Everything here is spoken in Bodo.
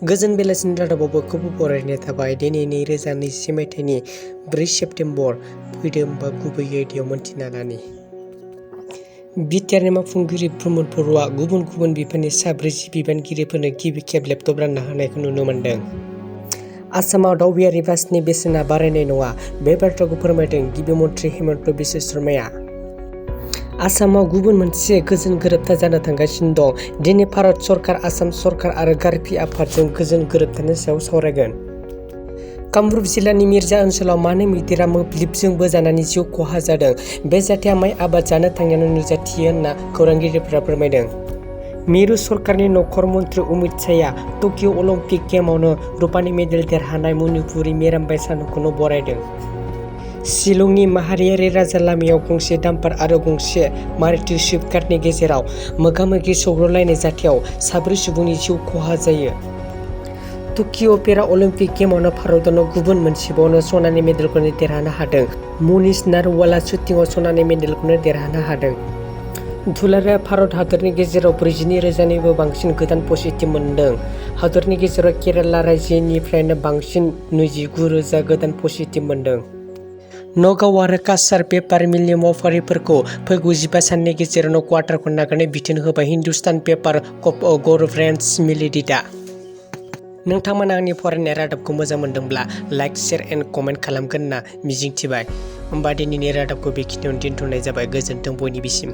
गोजोन बेलासिनि रादाबाव बयखौबो बरायनाय थाबाय। दिनै 2021 मायथाइनि 4 सेप्तेम्बर फैदो होमबा गुबै आयदायाव मोनथिना लानि। बिटिआरनि मावफुंगिरि प्रमद बर'आ गुबुन गुबुन बिफाननि सा 40 बिबानगिरिफोरनो गिबि खेब लेपटप रानना होनायखौ नुनो मोन्दों। आसामाव दावबायारि बासनि बेसेना बारायनाय नङा, बे बाथ्राखौ फोरमायदों गिबि मन्थ्रि हेमन्त बिश्व शर्माया। आसामाव गुबुन मोनसे गोजोन गोरोबथा जानो थांगासिनो दं। दिनै भारत सरकार, आसाम सरकार आरो गारपि आफादजों गोजोन गोरोबथानि सायाव सावरायगोन। कामरुप जिल्लानि मिर्जा ओनसोलाव मानो मैदेरा मोब्लिबजों बोजानानै जिउ खहा जादों? बे जाथाया माइ आबाद जानो थांनायावनो नुजाथियो होनना खौरांगिरिफोरा फोरमायदों। मिरु सरकारनि नखर मन्थ्रि अमित शाहया टकिय' अलिम्पिक गेम्सआवनो रुपानि मेडेल देरहानाय मणिपुरि मिराबाइ चानुखौनो बरायदों। शिलंनि माहारियारि राजा लामायाव गंसे डाम्पार आरो गंसे मारुति स्विफ्ट कारनि गेजेराव मोगा-मोगि सौग्रावलायनाय जाथायाव 4 सुबुंनि जिउ खहा जायो। टकिय' पेरा अलिम्पिक गेम्सआवनो भारतनो गुबुन मोनसेबावनो सनानि मेडेलखौनो देरहानो हादों। मनीष नारवालआ शुटिंआव सनानि मेडेलखौनो देरहानो हादों। दुलाराय भारत हादरनि गेजेराव 42,000निबो बांसिन गोदान पजिटिभ मोनदों। हादरनि गेजेराव केराला रायजोनिफ्रायनो बांसिन 29,000 गोदान पजिटिभ मोनदों। नगाव आरो काछार पेपार मिलनि मावफारियाफोरखौ फैगौ 15 साननि गेजेरावनो क्वार्टारखौ नागारनो बिथोन होबाय हिन्दुस्तान पेपार क'र्प'रेशननि लिमिटेडआ। नोंथांमोना आंनि फरायनाय रादाबखौ मोजां मोनदोंब्ला लाइक, शेयार एन्ड कमेन्ट खालामगोन होनना मिजिंथिबाय। होमबा दिनैनि रादाबखौ बेखिनियावनो दोनथ'नाय जाबाय। गोजोन्थों बयनिबोसिम।